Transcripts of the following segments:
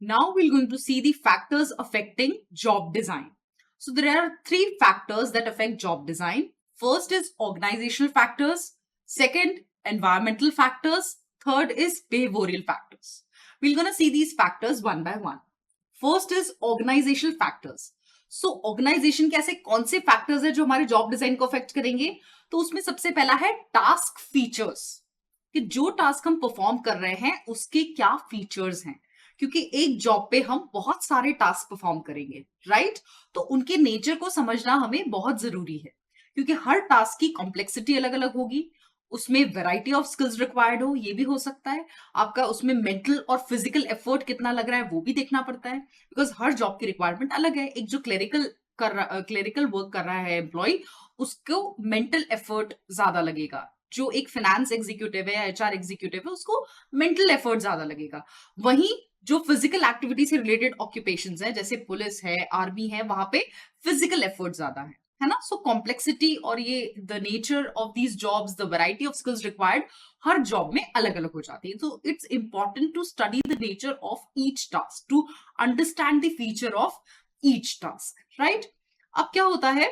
Now we're going to see the factors affecting job design. So there are three factors that affect job design. First is organizational factors. Second, environmental factors. Third is behavioral factors. We're going to see these factors one by one. First is organizational factors. So organization के ऐसे कौन से factors है जो हमारे job design को affect करेंगे? तो उसमें सबसे पहला है टास्क फीचर्स, कि जो टास्क हम परफॉर्म कर रहे हैं उसके क्या फीचर्स हैं, क्योंकि एक जॉब पे हम बहुत सारे टास्क परफॉर्म करेंगे, राइट? तो उनके नेचर को समझना हमें बहुत जरूरी है, क्योंकि हर टास्क की कॉम्प्लेक्सिटी अलग अलग होगी, उसमें वैरायटी ऑफ स्किल्स रिक्वायर्ड हो, ये भी हो सकता है, आपका उसमें मेंटल और फिजिकल एफर्ट कितना लग रहा है वो भी देखना पड़ता है, बिकॉज हर जॉब की रिक्वायरमेंट अलग है। एक जो क्लेरिकल वर्क कर रहा है एम्प्लॉय, उसको मेंटल एफर्ट ज्यादा लगेगा। जो एक फाइनेंस एग्जीक्यूटिव है या एचआर एग्जीक्यूटिव है उसको मेंटल एफर्ट ज्यादा लगेगा। वहीं जो फिजिकल एक्टिविटी से रिलेटेड ऑक्यूपेशंस है, जैसे पुलिस है, आर्मी है, वहां पे फिजिकल एफर्ट ज्यादा है ना? सो कॉम्प्लेक्सिटी और ये the nature of these jobs, the variety of skills required हर जॉब में अलग अलग हो जाती है। तो it's important to study the nature of each task to understand the feature of each task, right? अब क्या होता है,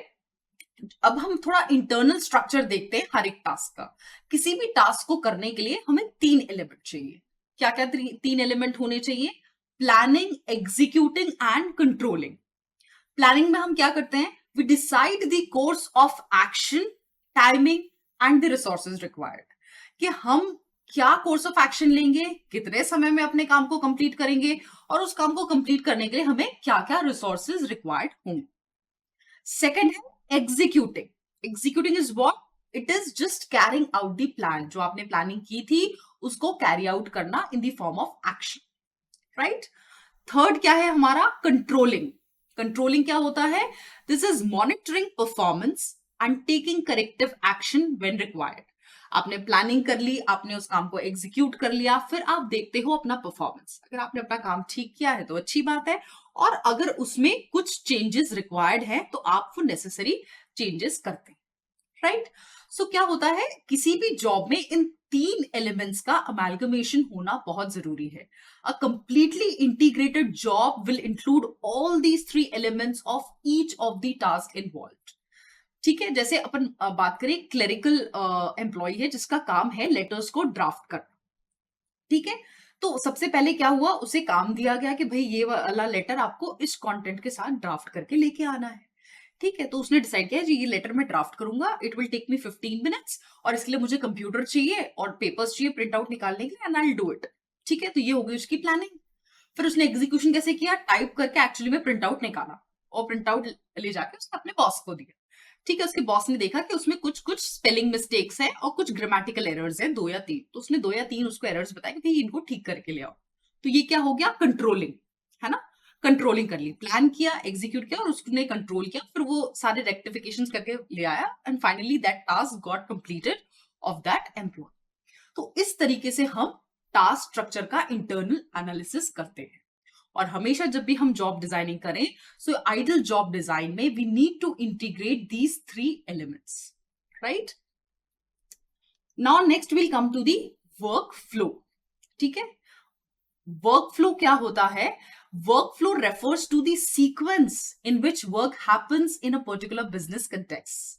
अब हम थोड़ा इंटरनल स्ट्रक्चर देखते हैं हर एक टास्क का। किसी भी टास्क को करने के लिए हमें तीन एलिमेंट चाहिए। क्या क्या तीन एलिमेंट होने चाहिए? Planning, executing and controlling. Planning में हम क्या करते हैं? We decide the course of action, timing and the resources required, कि हम क्या कोर्स ऑफ एक्शन लेंगे, कितने समय में अपने काम को कंप्लीट करेंगे, और उस काम को कंप्लीट करने के लिए हमें क्या क्या रिसोर्सेज रिक्वायर्ड होंगे। सेकेंड है executing. Executing is what? It is just carrying out the plan. जो आपने प्लानिंग की थी उसको कैरी आउट करना in the form of action, right? Third क्या है हमारा? कंट्रोलिंग। कंट्रोलिंग क्या होता है? This is monitoring performance and taking corrective action when required. आपने प्लानिंग कर ली, आपने उस काम को एग्जीक्यूट कर लिया, फिर आप देखते हो अपना परफॉर्मेंस। अगर आपने अपना काम ठीक किया है तो अच्छी बात है, और अगर उसमें कुछ चेंजेस रिक्वायर्ड है तो आप वो नेसेसरी चेंजेस करते हैं, राइट? सो क्या होता है, किसी भी जॉब में इन तीन एलिमेंट्स का अमेलगमेशन होना बहुत जरूरी है। A completely integrated job will include all these three elements of each of the task involved. ठीक है, जैसे अपन बात करें, क्लेरिकल एम्प्लॉय है जिसका काम है लेटर्स को ड्राफ्ट करना, ठीक है? तो सबसे पहले क्या हुआ, उसे काम दिया गया कि भाई ये वाला लेटर आपको इस कंटेंट के साथ ड्राफ्ट करके लेके आना है, ठीक है? तो उसने डिसाइड किया जी ये लेटर मैं ड्राफ्ट करूंगा, it will take me 15 minutes, और इसके लिए मुझे कंप्यूटर चाहिए और पेपर्स चाहिए प्रिंट आउट निकालने के लिए, and I will do it. ठीक है, तो ये हो गई उसकी प्लानिंग। फिर उसने एग्जीक्यूशन कैसे किया? टाइप करके एक्चुअली में प्रिंट आउट निकाला और प्रिंट आउट ले जाके उसने अपने बॉस को दिया। ठीक है, उसके बॉस ने देखा कि उसमें कुछ कुछ स्पेलिंग मिस्टेक्स हैं और कुछ ग्रामेटिकल एरर्स हैं, 2 या 3। तो उसने 2 या 3 उसको एरर्स बताए कि भाई इनको ठीक करके ले आओ। तो ये क्या हो गया? कंट्रोलिंग, है ना? कंट्रोलिंग कर ली, प्लान किया, एग्जीक्यूट किया और उसने कंट्रोल किया, फिर वो सारे रेक्टिफिकेशंस करके ले आया, and finally that task got completed of that employ. तो इस तरीके से हम टास्क स्ट्रक्चर का इंटरनल एनालिसिस करते हैं। और हमेशा जब भी हम जॉब डिजाइनिंग करें, सो आइडियल जॉब डिजाइन में we need to integrate these three elements, right? Now next will come to the work flow. ठीक है, वर्क फ्लो क्या होता है? Work flow refers to the sequence in which work happens in a particular business context.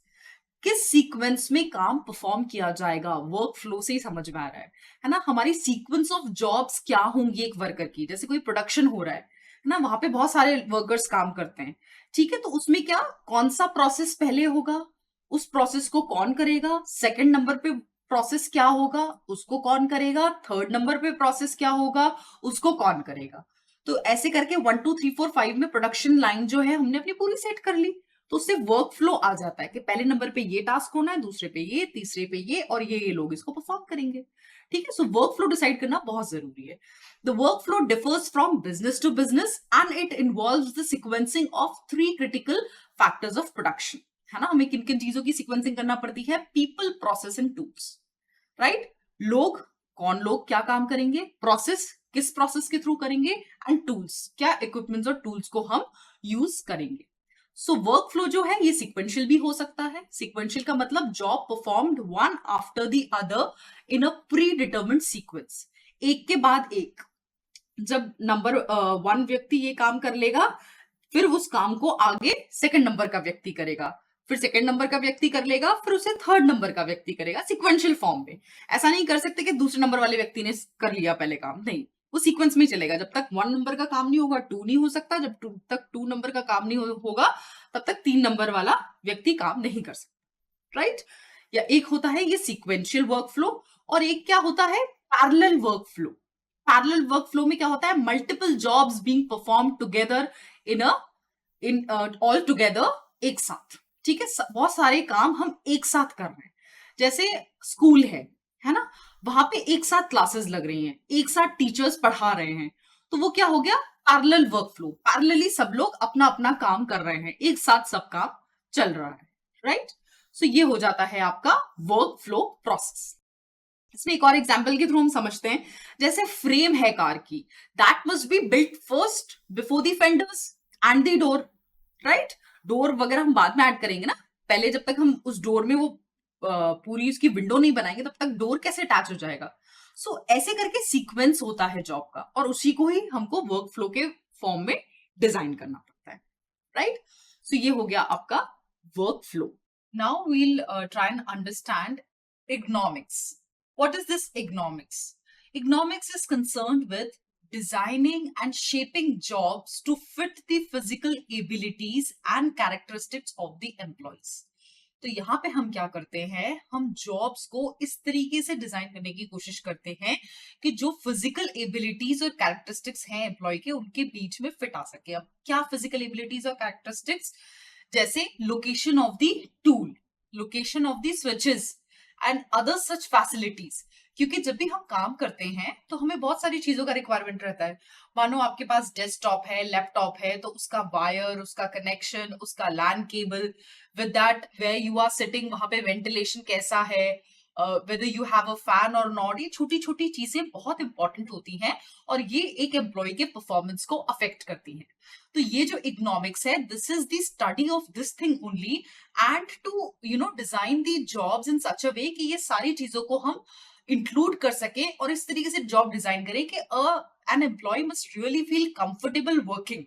किस sequence में काम perform किया जाएगा, वर्क फ्लो से ही समझ में आ रहा है ना? हमारी सीक्वेंस ऑफ जॉब्स क्या होंगी एक वर्कर की? जैसे कोई प्रोडक्शन हो रहा है ना, वहां पे बहुत सारे वर्कर्स काम करते हैं, ठीक है? तो उसमें क्या, कौन सा प्रोसेस पहले होगा, उस प्रोसेस को कौन करेगा? सेकंड नंबर पे प्रोसेस क्या होगा, उसको कौन करेगा? थर्ड नंबर पे प्रोसेस क्या होगा, उसको कौन करेगा? तो ऐसे करके 1 2 3 4 5 में प्रोडक्शन लाइन जो है हमने अपनी पूरी सेट कर ली। तो उससे वर्क फ्लो आ जाता है कि पहले नंबर पे ये टास्क होना है, दूसरे पे ये, तीसरे पे ये, और ये लोग इसको परफॉर्म करेंगे। ठीक है, सो वर्क फ्लो डिसाइड करना बहुत जरूरी है। The work flow differs from business to business and it involves the sequencing of 3 critical factors of production, है ना? हमें किन किन चीजों की सीक्वेंसिंग करना पड़ती है? People, process and tools, right? लोग, कौन लोग क्या काम करेंगे, प्रोसेस किस प्रोसेस के थ्रू करेंगे, एंड टूल्स, क्या इक्विपमेंट्स और टूल्स को हम यूज करेंगे। सो वर्क फ्लो जो है ये सीक्वेंशियल भी हो सकता है। सीक्वेंशियल का मतलब job performed one after the other in a pre determined sequence, एक के बाद एक। जब नंबर 1 व्यक्ति ये काम कर लेगा, फिर उस काम को आगे सेकंड नंबर का व्यक्ति करेगा, फिर सेकंड नंबर का व्यक्ति कर लेगा, फिर उसे थर्ड नंबर का व्यक्ति करेगा, सीक्वेंशियल फॉर्म में। ऐसा नहीं कर सकते कि दूसरे नंबर वाले व्यक्ति ने कर लिया पहले काम, नहीं, वो सीक्वेंस में चलेगा। जब तक 1 नंबर का काम नहीं होगा 2 नहीं हो सकता, जब तक 2 नंबर का काम नहीं होगा तब तक 3 नंबर वाला व्यक्ति काम नहीं कर सकता, राइट? या एक होता है ये सीक्वेंशियल वर्कफ्लो, और एक क्या होता है, पैरेलल वर्कफ्लो। पैरेलल वर्कफ्लो में क्या होता है, multiple jobs being perform together in all together, एक साथ, ठीक है, बहुत सारे काम हम एक साथ कर रहे हैं। जैसे स्कूल है ना, वहां पे एक साथ क्लासेस लग रही हैं, एक साथ टीचर्स पढ़ा रहे हैं, तो वो क्या हो गया, पैरेलल वर्कफ्लो। पैरेलली सब लोग अपना अपना काम कर रहे हैं, एक साथ सब काम चल रहा है, राइट? सो ये हो जाता है आपका वर्क फ्लो प्रोसेस। इसमें एक और एग्जांपल के थ्रू हम समझते हैं। जैसे फ्रेम है कार की, that must be built first before the fenders and the door, right? Door वगैरह हम बाद में ऐड करेंगे ना, पहले जब तक हम उस डोर में वो पूरी उसकी विंडो नहीं बनाएंगे तब तक डोर कैसे अटैच हो जाएगा। सो ऐसे करके सीक्वेंस होता है जॉब का, और उसी को ही हमको वर्क फ्लो के फॉर्म में डिजाइन करना पड़ता है, राइट? सो ये हो गया आपका work flow. Now we'll try and understand ergonomics. What is this ergonomics? Ergonomics is concerned with designing and shaping jobs to fit the physical abilities and characteristics of the employees. तो यहाँ पे हम क्या करते हैं, हम जॉब्स को इस तरीके से डिजाइन करने की कोशिश करते हैं कि जो फिजिकल एबिलिटीज और कैरेक्टरिस्टिक्स हैं एम्प्लॉय के, उनके बीच में फिट आ सके। अब क्या फिजिकल एबिलिटीज और कैरेक्टरिस्टिक्स, जैसे location of the tool, location of the switches and other such facilities. क्योंकि जब भी हम काम करते हैं तो हमें बहुत सारी चीजों का रिक्वायरमेंट रहता है। मानो आपके पास डेस्कटॉप है, लैपटॉप है, तो उसका वायर, उसका कनेक्शन, उसका LAN cable, with that where you are sitting वहां पे वेंटिलेशन कैसा है, whether you have a fan और नॉट, ये छोटी छोटी चीजें बहुत इंपॉर्टेंट होती हैं और ये एक एम्प्लॉय के परफॉर्मेंस को अफेक्ट करती हैं। तो ये जो इकोनॉमिक्स है, this is the study of this thing only, and to design the jobs in such a way कि ये सारी चीजों को हम इंक्लूड कर सके और इस तरीके से जॉब डिजाइन करें कि an employ must really feel comfortable working,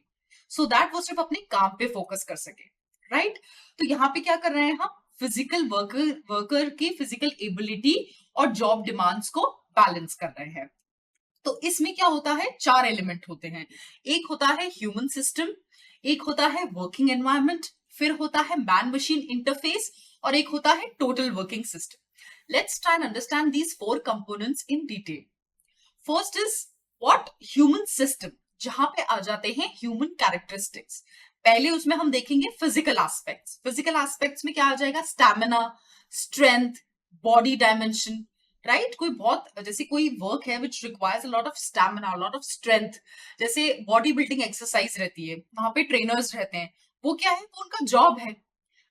so that वो सिर्फ अपने काम पे फोकस कर सके, राइट? तो यहाँ पे क्या कर रहे हैं हम, फिजिकल वर्कर की फिजिकल एबिलिटी और जॉब डिमांड्स को बैलेंस कर रहे हैं। तो इसमें क्या होता है, 4 एलिमेंट होते हैं। एक होता है ह्यूमन सिस्टम, एक होता है वर्किंग एनवायरनमेंट, फिर होता है मैन मशीन इंटरफेस, और एक होता है total working system. Let's try and understand these 4 components in detail. First is what, human system, जहां पे आ जाते हैं ह्यूमन कैरेक्टरिस्टिक्स। पहले उसमें हम देखेंगे फिजिकल एस्पेक्ट्स। फिजिकल एस्पेक्ट्स में क्या आ जाएगा, stamina, strength, body dimension, right? कोई बहुत, जैसे कोई वर्क है which requires a lot of stamina, lot of strength, जैसे बॉडी बिल्डिंग एक्सरसाइज रहती है, वहां पे ट्रेनर्स रहते हैं, वो क्या है, वो उनका जॉब है,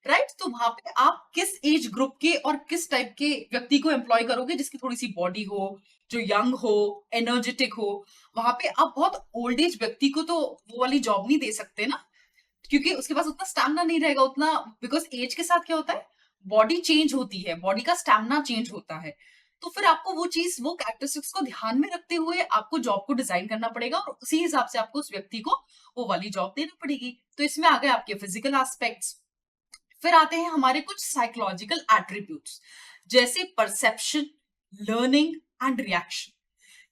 राइट? तो वहां पे आप किस एज ग्रुप के और किस टाइप के व्यक्ति को एम्प्लॉय करोगे, जिसकी थोड़ी सी बॉडी हो, जो यंग हो, एनर्जेटिक हो। वहां पे आप बहुत ओल्ड एज व्यक्ति को तो वो वाली जॉब नहीं दे सकते ना, क्योंकि उसके पास उतना स्टैमिना नहीं रहेगा उतना, बिकॉज एज के साथ क्या होता है, बॉडी चेंज होती है, बॉडी का स्टैमिना चेंज होता है। तो फिर आपको वो चीज, वो कैरेक्टरिस्टिक्स को ध्यान में रखते हुए आपको जॉब को डिजाइन करना पड़ेगा और उसी हिसाब से आपको उस व्यक्ति को वो वाली जॉब देनी पड़ेगी। तो इसमें आ गए आपके फिजिकल एस्पेक्ट्स। फिर आते हैं हमारे कुछ साइकोलॉजिकल एट्रीब्यूट्स, जैसे परसेप्शन, लर्निंग एंड रिएक्शन,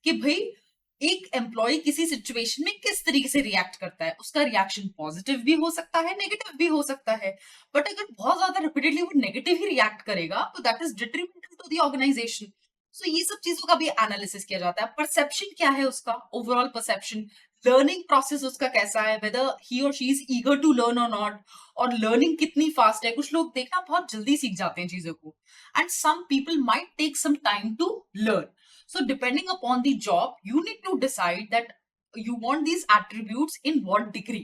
कि भाई एक एम्प्लॉय किसी सिचुएशन में किस तरीके से रिएक्ट करता है। उसका रिएक्शन पॉजिटिव भी हो सकता है, नेगेटिव भी हो सकता है, बट अगर बहुत ज्यादा रिपीटेडली वो नेगेटिव ही रिएक्ट करेगा तो that is detrimental to the organisation. So ये सब चीजों का भी एनालिसिस किया जाता है। परसेप्शन क्या है उसका, ओवरऑल परसेप्शन, लर्निंग प्रोसेस उसका कैसा है, वेदर ही और she is eager to learn और नॉट, और लर्निंग कितनी फास्ट है। कुछ लोग देखना बहुत जल्दी सीख जाते हैं चीजों को, and some people might take some time to learn. So depending upon the job, you need to decide that you want these attributes in what degree,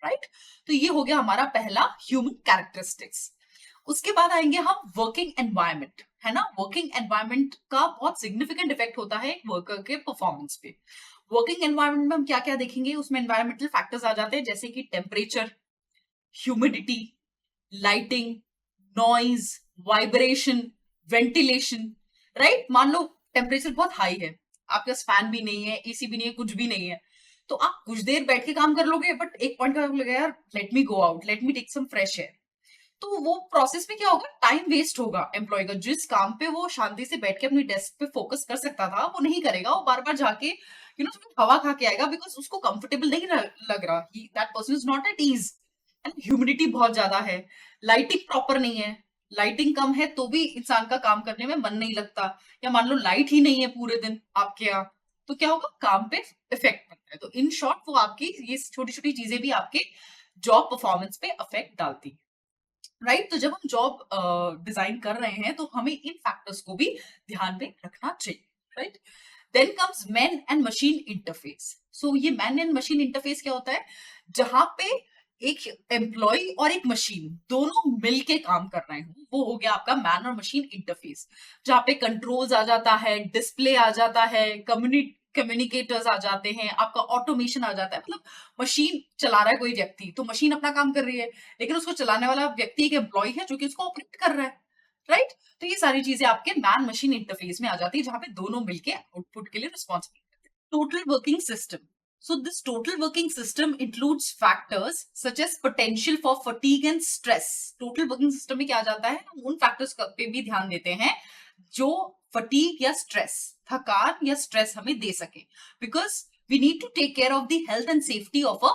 right? तो ये हो गया हमारा पहला human characteristics। उसके बाद आएंगे हम वर्किंग एनवायरनमेंट, है ना? वर्किंग एनवायरनमेंट का बहुत सिग्निफिकेंट इफेक्ट होता है एक वर्कर के परफॉर्मेंस पे। वर्किंग एनवायरनमेंट में हम क्या क्या देखेंगे, उसमें एनवायरमेंटल फैक्टर्स आ जाते हैं, जैसे कि temperature, humidity, lighting, noise, vibration, ventilation, right? मान लो टेम्परेचर बहुत हाई है, आपके पास फैन भी नहीं है, एसी भी नहीं है, कुछ भी नहीं है, तो आप कुछ देर बैठ के काम कर लोगे, बट एक पॉइंट का लगेगा यार let me go out, let me take some fresh air. तो वो प्रोसेस में क्या होगा, टाइम वेस्ट होगा एम्प्लॉय का। जिस काम पे वो शांति से बैठ के अपनी डेस्क पे फोकस कर सकता था वो नहीं करेगा, वो बार बार जाके हवा खा के आएगा, बिकॉज उसको कंफर्टेबल नहीं लग रहा, that person is not at ease. And humidity बहुत ज्यादा है, लाइटिंग प्रॉपर नहीं है, लाइटिंग कम है तो भी इंसान का काम करने में मन नहीं लगता, या मान लो लाइट ही नहीं है पूरे दिन आपके यहाँ, तो क्या होगा, काम पे इफेक्ट पड़ता है। तो इन शॉर्ट वो आपकी ये छोटी छोटी चीजें भी आपके जॉब परफॉर्मेंस पे इफेक्ट डालती है, राइट। तो जब हम जॉब डिजाइन कर रहे हैं तो हमें इन फैक्टर्स को भी ध्यान में रखना चाहिए, right. Then comes man and machine interface. So ये मैन एंड मशीन इंटरफेस क्या होता है, जहां पे एक एम्प्लॉय और एक मशीन दोनों मिलके काम कर रहे हो, वो हो गया आपका मैन और मशीन इंटरफेस। जहां पे कंट्रोल्स आ जाता है, डिस्प्ले आ जाता है, कम्युनिकेटर्स आ जाते हैं, आपका ऑटोमेशन आ जाता है। मतलब मशीन चला रहा है कोई व्यक्ति, तो मशीन अपना काम कर रही है, लेकिन उसको चलाने वाला व्यक्ति एक एम्प्लॉय है जो कि उसको ऑपरेट कर रहा है, राइट। तो ये सारी चीजें आपके मैन मशीन इंटरफेस में आ जाती है, जहां पे दोनों मिलके आउटपुट के लिए रिस्पॉन्सिबल करते हैं। Total working system. So this total working system includes factors such as potential for fatigue and stress. Total working system में क्या आ जाता है, हम उन factors पे भी ध्यान देते हैं जो fatigue या stress, थकान या stress हमें दे सके, because we need to take care of the health and safety of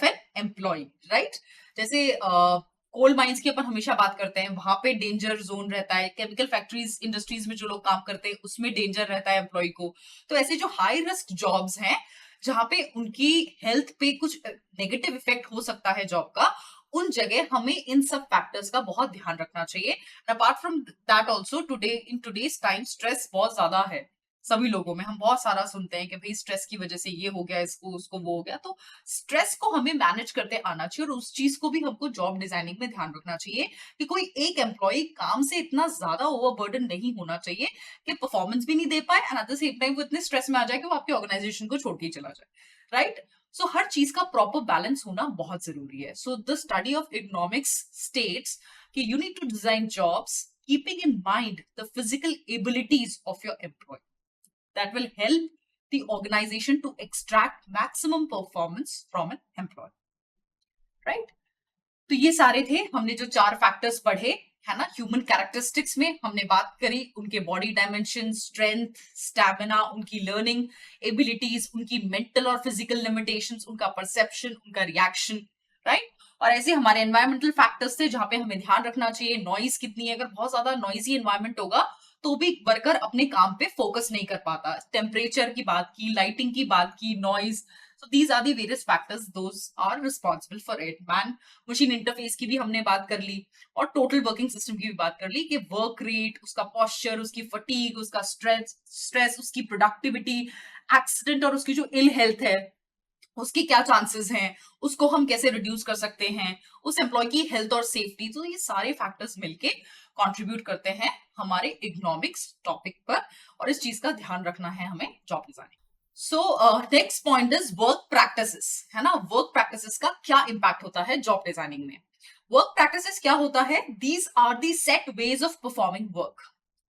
an employee, right? जैसे कोल माइंस की अपन हमेशा बात करते हैं, वहां पे डेंजर जोन रहता है, केमिकल फैक्ट्रीज इंडस्ट्रीज में जो लोग काम करते हैं उसमें डेंजर रहता है एम्प्लॉय को। तो ऐसे जो हाई रिस्क जॉब्स हैं जहां पे उनकी हेल्थ पे कुछ नेगेटिव इफेक्ट हो सकता है जॉब का, उन जगह हमें इन सब फैक्टर्स का बहुत ध्यान रखना चाहिए। Apart from that also today in today's time stress बहुत ज्यादा है सभी लोगों में। हम बहुत सारा सुनते हैं कि भाई स्ट्रेस की वजह से ये हो गया, इसको उसको वो हो गया। तो स्ट्रेस को हमें मैनेज करते आना चाहिए, और उस चीज को भी हमको जॉब डिजाइनिंग में ध्यान रखना चाहिए कि कोई एक एम्प्लॉय काम से इतना ज्यादा ओवरबर्डन नहीं होना चाहिए कि परफॉर्मेंस भी नहीं दे पाए, and at the same time वो इतने स्ट्रेस में आ जाए कि वो आपकी ऑर्गेनाइजेशन को छोड़ के चला जाए, राइट। सो हर चीज का प्रॉपर बैलेंस होना बहुत जरूरी है। So the study of economics states कि you need to design jobs keeping in mind the physical abilities of your employee that will help the organization to extract maximum performance from an employee, right? तो ये सारे थे हमने जो 4 factors पढ़े, है ना। ह्यूमन कैरेक्टरिस्टिक्स में हमने बात करी उनके बॉडी डायमेंशन, स्ट्रेंथ, स्टैमिना, उनकी लर्निंग एबिलिटीज, उनकी मेंटल और फिजिकल लिमिटेशंस, उनका परसेप्शन, उनका रिएक्शन, राइट। और ऐसे हमारे एनवायरमेंटल फैक्टर्स थे जहां पे हमें ध्यान रखना चाहिए, नॉइज कितनी है, अगर बहुत ज्यादा नॉइजी एनवायरमेंट होगा तो भी वर्कर अपने काम पे फोकस नहीं कर पाता। टेम्परेचर की बात की, लाइटिंग की बात की, noise. So these are the various factors those are responsible for it. Man machine interface की भी हमने बात कर ली, और टोटल वर्किंग सिस्टम की भी बात कर ली कि वर्क रेट, उसका पोस्चर, उसकी फटीग, उसका स्ट्रेस, उसकी प्रोडक्टिविटी, एक्सीडेंट और उसकी जो इल हेल्थ है उसके क्या चांसेस हैं, उसको हम कैसे रिड्यूस कर सकते हैं, उस एम्प्लॉय की हेल्थ और सेफ्टी। तो ये सारे फैक्टर्स मिलके कंट्रीब्यूट करते हैं हमारे इकोनॉमिक्स टॉपिक पर, और इस चीज का ध्यान रखना है हमें job designing. So next point is work practices, है ना। वर्क प्रैक्टिसेस का क्या इंपैक्ट होता है जॉब डिजाइनिंग में। वर्क प्रैक्टिसेस क्या होता है, these are the set ways of performing work.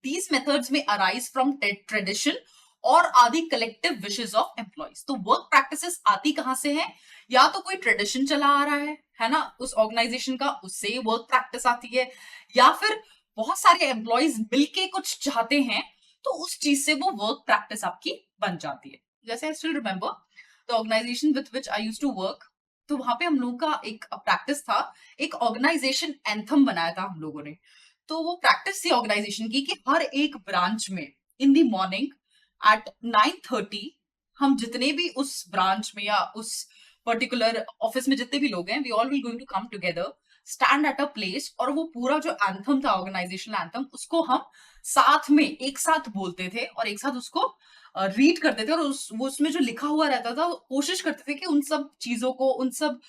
These methods में अराइज फ्रॉम ट्रेडिशन और आदि कलेक्टिव विशेस ऑफ एम्प्लॉइज। तो वर्क प्रैक्टिसेस आती कहां से है, या तो कोई ट्रेडिशन चला आ रहा है ना, उस ऑर्गेनाइजेशन का, उससे वर्क प्रैक्टिस आती है, या फिर बहुत सारे एम्प्लॉइज मिलके कुछ चाहते हैं तो उस चीज से वो वर्क प्रैक्टिस आपकी बन जाती है। जैसे I still remember the organization with which I used to work, तो वहां पे हम लोगों का एक प्रैक्टिस था, एक ऑर्गेनाइजेशन एंथम बनाया था हम लोगों ने। तो वो प्रैक्टिस थी ऑर्गेनाइजेशन की कि हर एक ब्रांच में इन दी मॉर्निंग एट 9:30 हम जितने भी उस ब्रांच में या उस पर्टिकुलर ऑफिस में जितने भी लोग हैं, we all will going to come together, stand at a place, और वो पूरा जो एंथम था, ऑर्गेनाइजेशनल एंथम, उसको हम साथ में एक साथ बोलते थे और एक साथ उसको रीड करते थे, और वो उसमें जो लिखा हुआ रहता था कोशिश करते थे कि उन सब चीजों को, उन सब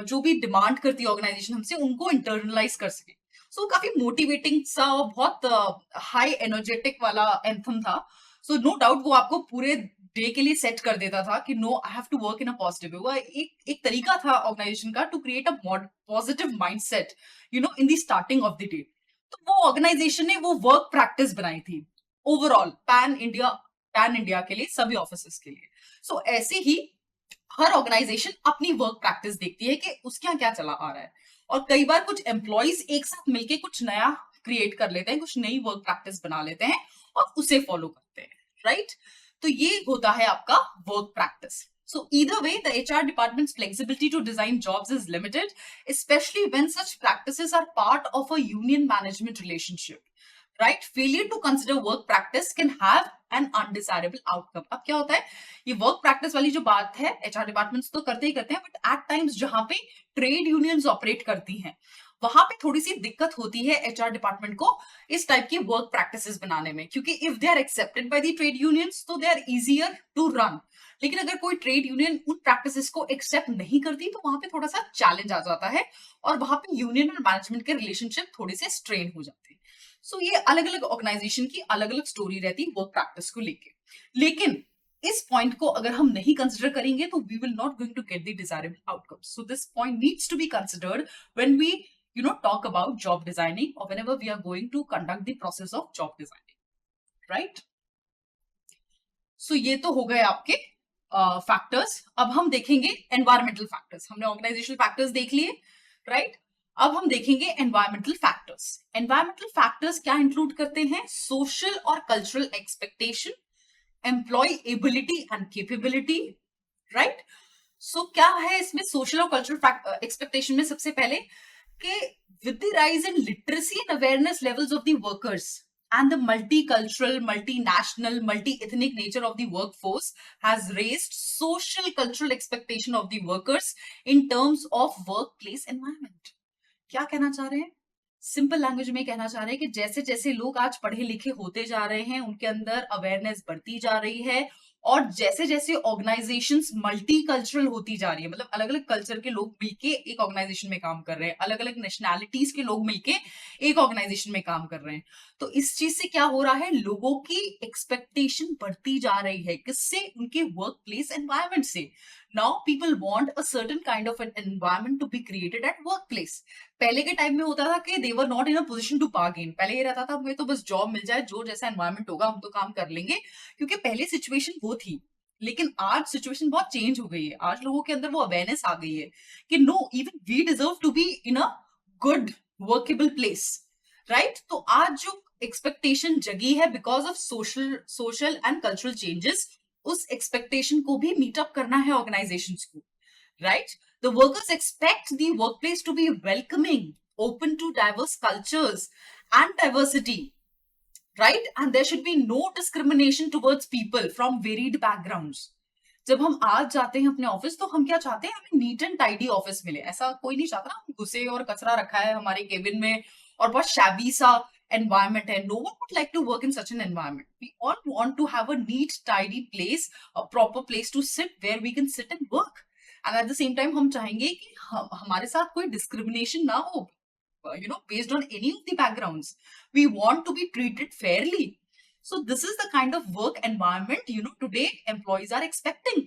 जो भी डिमांड करती है ऑर्गेनाइजेशन हमसे, उनको इंटरनलाइज कर सके। सो काफी मोटिवेटिंग सा, बहुत हाई एनर्जेटिक वाला एंथम था। सो नो डाउट वो आपको पूरे डे के लिए सेट कर देता था कि no I have to work in a positive way. वो एक तरीका था ऑर्गेनाइजेशन का to create a positive mindset, in the starting of the day. तो वो ऑर्गेनाइजेशन ने वो वर्क प्रैक्टिस बनाई थी overall pan India pan India के लिए, सभी ऑफिस के लिए। सो ऐसे ही हर ऑर्गेनाइजेशन अपनी वर्क प्रैक्टिस देखती है कि उसके यहाँ क्या चला आ रहा है, और कई बार कुछ एम्प्लॉइज एक साथ मिलके कुछ नया क्रिएट कर लेते हैं, कुछ नई वर्क प्रैक्टिस बना लेते हैं और उसे फॉलो करते हैं, राइट? तो ये होता है आपका work practice. So either way, the HR department's flexibility to design jobs is limited, especially when such practices are part of a union management relationship. Right? Failure to consider work practice can have an undesirable outcome. अब क्या होता है, ये work practice वाली जो बात है, HR departments तो करते ही करते हैं, बट एट टाइम्स जहां पे ट्रेड यूनियंस ऑपरेट करती हैं, वहां पे थोड़ी सी दिक्कत होती है एचआर डिपार्टमेंट को इस टाइप की वर्क प्रैक्टिसेस बनाने में, क्योंकि if they are accepted by the trade unions तो they are easier to run. लेकिन अगर कोई ट्रेड यूनियन उन प्रैक्टिसेस को एक्सेप्ट नहीं करती तो वहां पे थोड़ा सा चैलेंज आ जाता है और वहां पे यूनियन और मैनेजमेंट के रिलेशनशिप थोड़े से स्ट्रेन हो जाते हैं. सो ये अलग अलग ऑर्गेनाइजेशन की अलग अलग स्टोरी रहती है वर्क प्रैक्टिस को लेके. लेकिन इस पॉइंट को अगर हम नहीं कंसिडर करेंगे तो we will not going to get the desirable outcomes. So this point needs to be considered when we talk about job designing or whenever we are going to conduct the process of job designing, right? So ये तो हो गए आपके factors. अब हम देखेंगे environmental factors. हमने organisational factors देख लिए, राइट? अब हम देखेंगे एनवायरमेंटल फैक्टर्स. एनवायरमेंटल फैक्टर्स क्या इंक्लूड करते हैं? सोशल और cultural expectation, employability and capability, right? So क्या है इसमें सोशल और कल्चरल एक्सपेक्टेशन में? सबसे पहले कि with the rise in literacy and awareness levels of the workers and the multicultural, multinational, multi-ethnic nature of the workforce has raised social cultural expectation of the workers in terms of workplace environment. क्या कहना चाह रहे हैं? Simple language में कहना चाह रहे हैं कि जैसे जैसे लोग आज पढ़े लिखे होते जा रहे हैं, उनके अंदर अवेयरनेस बढ़ती जा रही है, और जैसे जैसे ऑर्गेनाइजेशंस मल्टी कल्चरल होती जा रही है, मतलब अलग अलग कल्चर के लोग मिलके एक ऑर्गेनाइजेशन में काम कर रहे हैं, अलग अलग नेशनैलिटीज के लोग मिलके एक ऑर्गेनाइजेशन में काम कर रहे हैं, तो इस चीज से क्या हो रहा है, लोगों की एक्सपेक्टेशन बढ़ती जा रही है. किससे? उनके वर्क प्लेस एनवायरमेंट से. Now people want a certain kind of an environment to be created at workplace. पहले के टाइम में होता था कि they were not in a position to bargain. पहले ये रहता था हमें तो बस जॉब मिल जाए, जो जैसा एनवायरमेंट होगा हम तो काम कर लेंगे, क्योंकि पहले सिचुएशन वो थी. लेकिन आज सिचुएशन बहुत चेंज हो गई है. आज लोगों के अंदर वो अवेयरनेस आ गई है कि no, even we deserve to be in a good workable place, right? तो आज जो एक्सपेक्टेशन जगी है because of social and cultural changes, उस एक्सपेक्टेशन को भी मीट अप करना है ऑर्गेनाइजेशंस को, right? The workers expect the workplace to be welcoming, open to diverse cultures and diversity, right? And there should be no discrimination towards people from varied backgrounds. जब हम आज जाते हैं अपने ऑफिस तो हम क्या चाहते हैं? हमें नीट एंड टाइडी ऑफिस मिले. ऐसा कोई नहीं चाहता ना हम घुसे और कचरा रखा है हमारे केबिन में और बहुत शैबी सा environment है. No one would like to work in such an environment. We all want to have a neat, tidy place, a proper place to sit where we can sit and work. And at the same time हम चाहेंगे कि हमारे साथ कोई discrimination ना हो, based on any of the backgrounds. We want to be treated fairly. So this is the kind of work environment, today employees are expecting.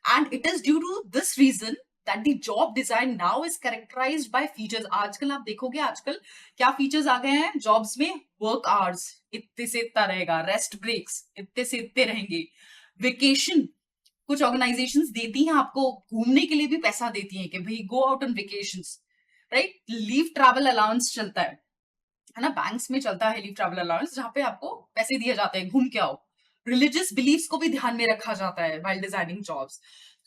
And it is due to this reason that the job design now is characterized by features. आजकल आप देखोगे आजकल क्या features आ गए हैं jobs में? Work hours इतने से इतना रहेगा, रेस्ट ब्रेक्स इतने से इतने रहेंगे, वेकेशन कुछ ऑर्गेनाइजेशंस देती हैं आपको, घूमने के लिए भी पैसा देती हैं कि भाई go out on vacations, right? Leave travel allowance चलता है ना, बैंक्स में चलता है लीव ट्रैवल अलाउंस, जहां पे आपको पैसे दिए जाते हैं, घूम के आओ. रिलीजियस बिलीफ्स को भी ध्यान में रखा जाता है व्हाइल डिजाइनिंग जॉब्स.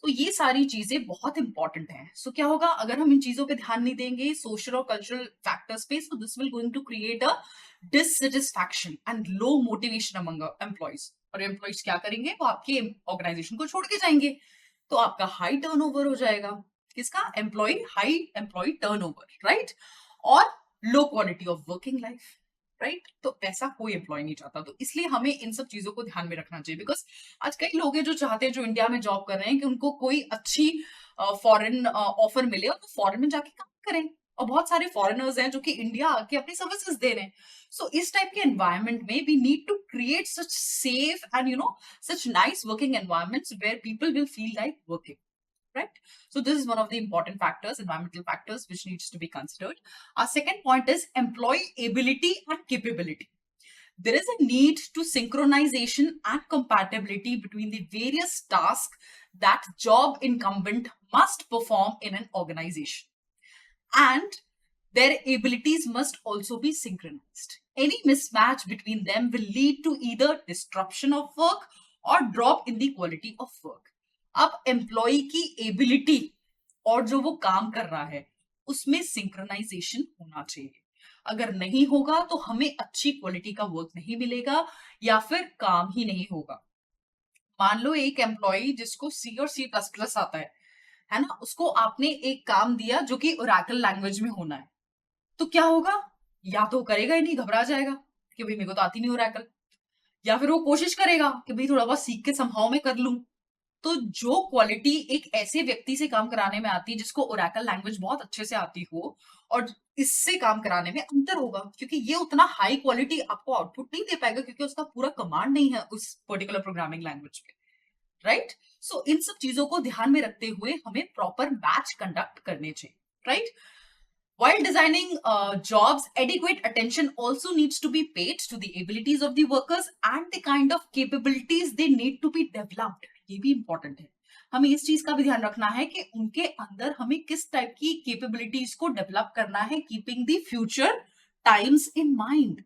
तो ये सारी चीजें बहुत इंपॉर्टेंट हैं. सो क्या होगा अगर हम इन चीजों पे ध्यान नहीं देंगे, सोशल और कल्चरल फैक्टर्स पे, so this will going to create a dissatisfaction and low motivation among employees. और एम्प्लॉइज क्या करेंगे? वो आपके ऑर्गेनाइजेशन को छोड़ के जाएंगे, तो आपका हाई टर्नओवर हो जाएगा. किसका? High employ turnover, right? और low quality of working life, right? तो ऐसा कोई एम्प्लॉय नहीं चाहता. तो इसलिए हमें इन सब चीजों को ध्यान में रखना चाहिए. बिकॉज आज कई लोग हैं जो चाहते हैं, जो इंडिया में जॉब कर रहे हैं, कि उनको कोई अच्छी फॉरेन ऑफर मिले और वो फॉरेन में जाके काम करें. और बहुत सारे फॉरेनर्स हैं जो कि इंडिया आके अपनी सर्विसेज दे रहे हैं. सो इस टाइप के एनवायरमेंट में we need to create such safe and such nice working environments where people will feel like working. Right? So this is one of the important factors, environmental factors, which needs to be considered. Our second point is employee ability and capability. there is a need to synchronization and compatibility between the various tasks that job incumbent must perform in an organization, and their abilities must also be synchronized. Any mismatch between them will lead to either disruption of work or drop in the quality of work. अब employ की ability और जो वो काम कर रहा है उसमें सिंक्रोनाइजेशन होना चाहिए। अगर नहीं होगा तो हमें अच्छी क्वालिटी का वर्क नहीं मिलेगा या फिर काम ही नहीं होगा। मान लो एक एम्प्लॉय जिसको सी और सी प्लस प्लस आता है ना, उसको आपने एक काम दिया जो कि ओरेकल लैंग्वेज में होना है, तो क्या होगा? या तो करेगा ही नहीं, घबरा जाएगा कि भाई मेरे को तो आती नहीं ओरेकल, या फिर वो कोशिश करेगा कि भाई थोड़ा बहुत सीख के समहाउ में कर लूं। तो जो क्वालिटी एक ऐसे व्यक्ति से काम कराने में आती है जिसको ओरेकल लैंग्वेज बहुत अच्छे से आती हो, और इससे काम कराने में अंतर होगा, क्योंकि ये उतना हाई क्वालिटी आपको आउटपुट नहीं दे पाएगा क्योंकि उसका पूरा कमांड नहीं है उस पर्टिकुलर प्रोग्रामिंग लैंग्वेज पे, राइट? सो इन सब चीजों को ध्यान में रखते हुए हमें प्रॉपर मैच कंडक्ट करने चाहिए, right? While designing jobs, adequate attention also needs to be paid to the abilities of the workers and the kind of capabilities they need to be developed. ये भी important है। हमें इस चीज का भी ध्यान रखना है कि उनके अंदर हमें किस टाइप की कैपेबिलिटीज को डेवलप करना है, keeping the future times in mind,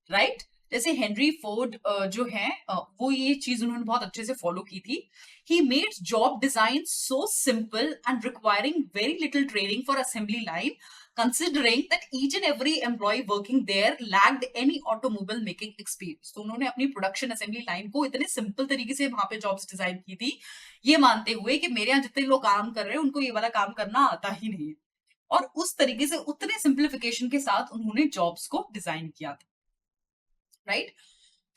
right? जैसे हेनरी फोर्ड जो है वो ये चीज उन्होंने बहुत अच्छे से फॉलो की थी। He made job design so simple and requiring very little training for assembly line, considering that each and every employee working there lacked any automobile making experience. तो उन्होंने अपनी प्रोडक्शन असेंबली लाइन को इतने simple तरीके से वहां पे jobs design की थी, ये मानते हुए कि मेरे यहाँ जितने लोग काम कर रहे हैं उनको ये वाला काम करना आता ही नहीं है, और उस तरीके से उतने सिंप्लीफिकेशन के साथ उन्होंने जॉब्स को डिजाइन किया था, राइट?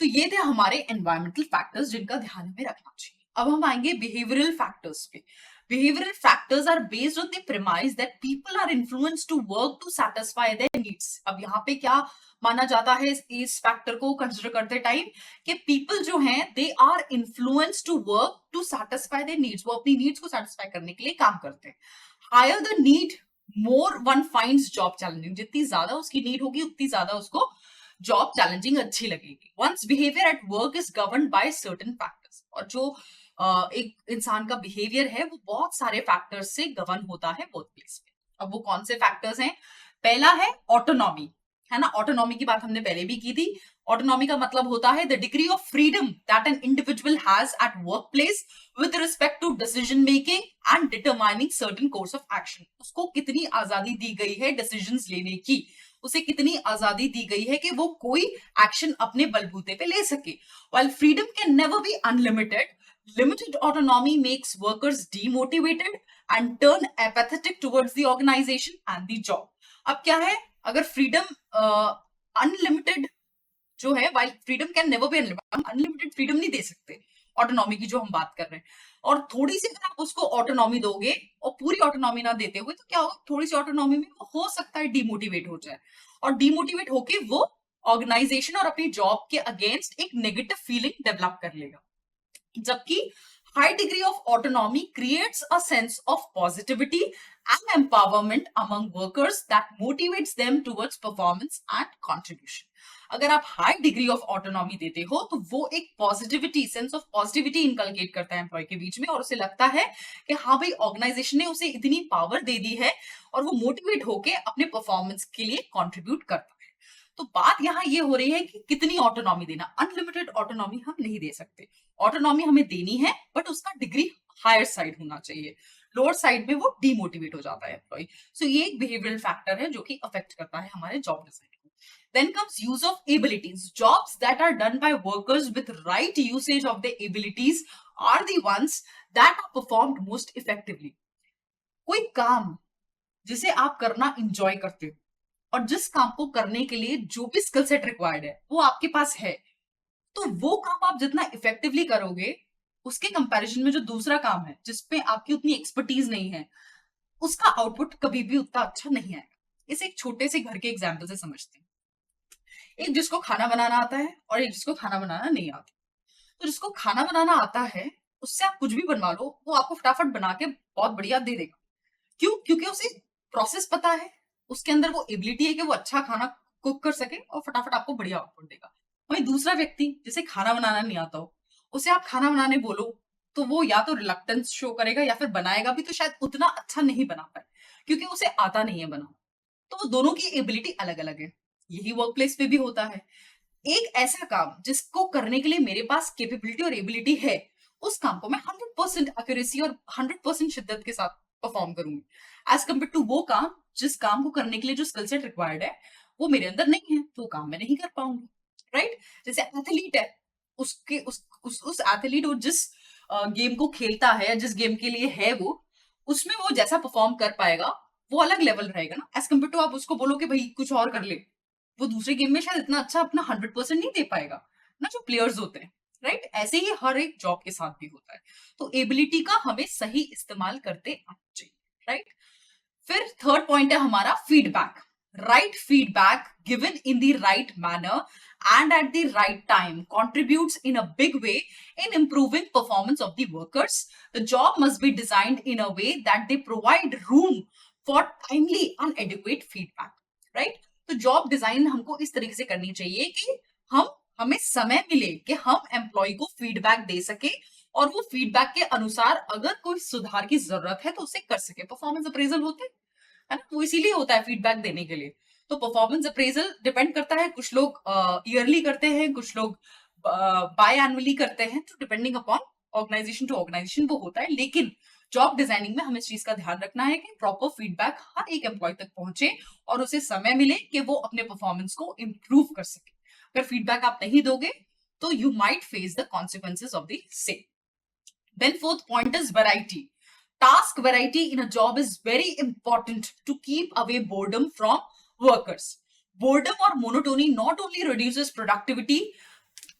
तो ये थे हमारे एनवायरमेंटल फैक्टर्स जिनका ध्यान हमें रखना चाहिए। अब हम आएंगे बिहेवियरल फैक्टर्स पे। Behavioral factors are based on the premise that people are influenced to work to satisfy their needs. अब यहाँ पे क्या माना जाता है इस फैक्टर को कंसिडर करते टाइम कि पीपल जो हैं they are influenced to work to satisfy their needs, वो अपनी नीड्स को सैटिस्फाई करने के लिए काम करते हैं। Higher the need more one finds job challenging, जितनी ज्यादा उसकी नीड होगी उतनी ज्यादा उसको जॉब चैलेंजिंग अच्छी लगेगी। Once behaviour at work is governed by certain factors, और जो एक इंसान का बिहेवियर है वो बहुत सारे फैक्टर्स से गवर्न होता है वर्क प्लेस पे। अब वो कौन से फैक्टर्स हैं? पहला है ऑटोनॉमी, है ना? ऑटोनॉमी की बात हमने पहले भी की थी। ऑटोनॉमी का मतलब होता है the degree of freedom that an individual has at work place with respect to decision making and determining certain course of action. उसको कितनी आजादी दी गई है डिसीजंस लेने की, उसे कितनी आजादी दी गई है कि वो कोई एक्शन अपने बलबूते पे ले सके। While freedom can never be unlimited, limited autonomy makes workers demotivated and turn apathetic towards the organization and the job. अब क्या है, अगर फ्रीडम अनलिमिटेड जो है, while freedom can never be unlimited freedom नहीं दे सकते ऑटोनॉमी की जो हम बात कर रहे हैं, और थोड़ी सी अगर आप उसको ऑटोनॉमी दोगे और पूरी ऑटोनॉमी ना देते हुए तो क्या होगा, थोड़ी सी ऑटोनॉमी में हो सकता है डिमोटिवेट हो जाए, और डिमोटिवेट होके वो ऑर्गेनाइजेशन और अपनी जॉब के अगेंस्ट एक नेगेटिव फीलिंग डेवलप कर लेगा। जबकि high degree of autonomy creates a sense of positivity and empowerment among workers that motivates them towards performance and contribution. अगर आप हाई डिग्री ऑफ ऑटोनॉमी देते हो तो वो एक positivity, sense of positivity inculcate करता है एम्प्लॉय के बीच में, और उसे लगता है कि हाँ भाई ऑर्गेनाइजेशन ने उसे इतनी पावर दे दी है और वो मोटिवेट होके अपने परफॉर्मेंस के लिए कंट्रीब्यूट करता है। तो बात यहाँ ये हो रही है कि कितनी ऑटोनॉमी देना। अनलिमिटेड ऑटोनॉमी हम नहीं दे सकते, ऑटोनॉमी हमें देनी है बट उसका डिग्री हायर साइड होना चाहिए, लोअर साइड में वो डिमोटिवेट हो जाता है एम्प्लॉय। सो ये एक बिहेवियरल फैक्टर है जो कि अफेक्ट करता है हमारे जॉब डिजाइन को। Then comes use of abilities. Jobs that are done by workers with right usage of their abilities are the ones that are performed most effectively. कोई काम जिसे आप करना इंजॉय करते हो और जिस काम को करने के लिए जो भी स्किल सेट रिक्वायर्ड है वो आपके पास है, तो वो काम आप जितना इफेक्टिवली करोगे उसके कंपैरिजन में जो दूसरा काम है जिसपे आपकी उतनी एक्सपर्टीज नहीं है, उसका आउटपुट कभी भी उतना अच्छा नहीं आएगा। इसे एक छोटे से घर के एग्जाम्पल से समझते हैं। एक जिसको खाना बनाना आता है और एक जिसको खाना बनाना नहीं आता। तो जिसको खाना बनाना आता है उससे आप कुछ भी बनवा लो, वो आपको फटाफट बना के बहुत बढ़िया दे देगा। क्यों? क्योंकि उसे प्रोसेस पता है, उसके अंदर वो एबिलिटी है कि वो अच्छा खाना कुक कर सके और फटाफट आपको बढ़िया आउटपुट देगा। वहीं दूसरा व्यक्ति जिसे खाना बनाना नहीं आता हो, उसे आप खाना बनाने बोलो तो वो या तो रिलक्टेंस शो करेगा या फिर बनाएगा भी तो शायद उतना अच्छा नहीं बना पाए क्योंकि उसे आता नहीं है बनाना। तो वो दोनों की एबिलिटी अलग अलग है। यही वर्क प्लेस पे भी होता है। एक ऐसा काम जिसको करने के लिए मेरे पास कैपेबिलिटी और एबिलिटी है, उस काम को मैं 100% एक्यूरेसी और 100% शिद्दत के साथ परफॉर्म करूंगी, एज कम्पेयर टू वो काम जिस काम को करने के लिए जो स्किल सेट रिक्वायर्ड है वो मेरे अंदर नहीं है, तो वो काम मैं नहीं कर पाऊंगी। राइट? जैसे एथलीट है, उसके उस एथलीट वो जिस गेम को खेलता है, जिस गेम के लिए है वो, उसमें वो जैसा परफॉर्म कर पाएगा वो अलग लेवल रहेगा ना, एज कम्पेयर टू आप उसको बोलो कि भाई कुछ और कर ले, वो दूसरे गेम में शायद इतना अच्छा अपना 100% नहीं दे पाएगा ना, जो प्लेयर्स होते हैं। राइट? ऐसे ही हर एक जॉब के साथ भी होता है। तो एबिलिटी का हमें सही इस्तेमाल करते आना चाहिए। राइट? फिर थर्ड पॉइंट है हमारा feedback. Right feedback given in the right manner and at the right time contributes in a big way in improving performance of the workers. The job must be designed in a way that they provide room for timely and adequate feedback. Right? तो job design हमको इस तरीके से करनी चाहिए कि हमें समय मिले कि हम एम्प्लॉय को फीडबैक दे सके और वो फीडबैक के अनुसार अगर कोई सुधार की जरूरत है तो उसे कर सके। परफॉर्मेंस अप्रेजल होते हैं, है ना, वो इसीलिए होता है फीडबैक देने के लिए। तो परफॉर्मेंस अप्रेजल डिपेंड करता है, कुछ लोग ईयरली करते हैं, कुछ लोग बाय एनुअली करते हैं, तो depending upon organization to organization वो होता है। लेकिन जॉब डिजाइनिंग में हमें इस चीज का ध्यान रखना है कि प्रॉपर फीडबैक हर एक एम्प्लॉय तक पहुंचे और उसे समय मिले कि वो अपने परफॉर्मेंस को इम्प्रूव कर सके। अगर फीडबैक आप नहीं दोगे तो you might face the consequences of the same. Then fourth point is variety. Task variety in a job is very important to keep away boredom from workers. Boredom or monotony not only reduces productivity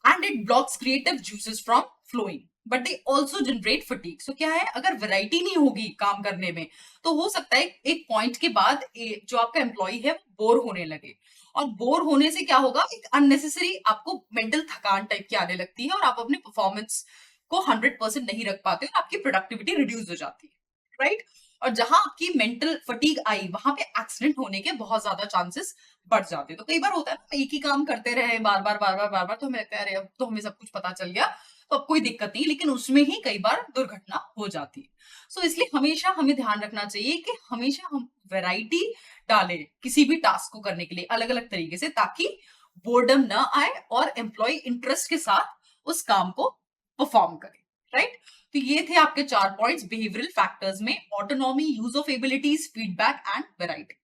and it blocks creative juices from flowing, but they also generate fatigue. So क्या है, अगर variety नहीं होगी काम करने में तो हो सकता है एक पॉइंट के बाद जो आपका एम्प्लॉय है बोर होने लगे, और बोर होने से क्या होगा, एक अननेसेसरी आपको मेंटल थकान टाइप की आने लगती है और आप अपने परफॉर्मेंस को 100% नहीं रख पाते और आपकी प्रोडक्टिविटी रिड्यूस हो जाती है। राइट? और जहां आपकी मेंटल फटीग आई वहां पे एक्सीडेंट होने के बहुत ज्यादा चांसेस बढ़ जाते हैं। तो कई बार होता है ना, एक ही काम करते रहे बार बार बार बार बार बार, तो हमें लगता है अरे अब तो हमें सब कुछ पता चल गया तो अब कोई दिक्कत नहीं, लेकिन उसमें ही कई बार दुर्घटना हो जाती है। सो इसलिए हमेशा हमें ध्यान रखना चाहिए कि हमेशा हम वैरायटी डालें किसी भी टास्क को करने के लिए अलग अलग तरीके से, ताकि बोर्डम ना आए और एम्प्लॉय इंटरेस्ट के साथ उस काम को परफॉर्म करे। राइट? तो ये थे आपके 4 पॉइंट्स बिहेवियरल फैक्टर्स में: autonomy, use of abilities, feedback and variety.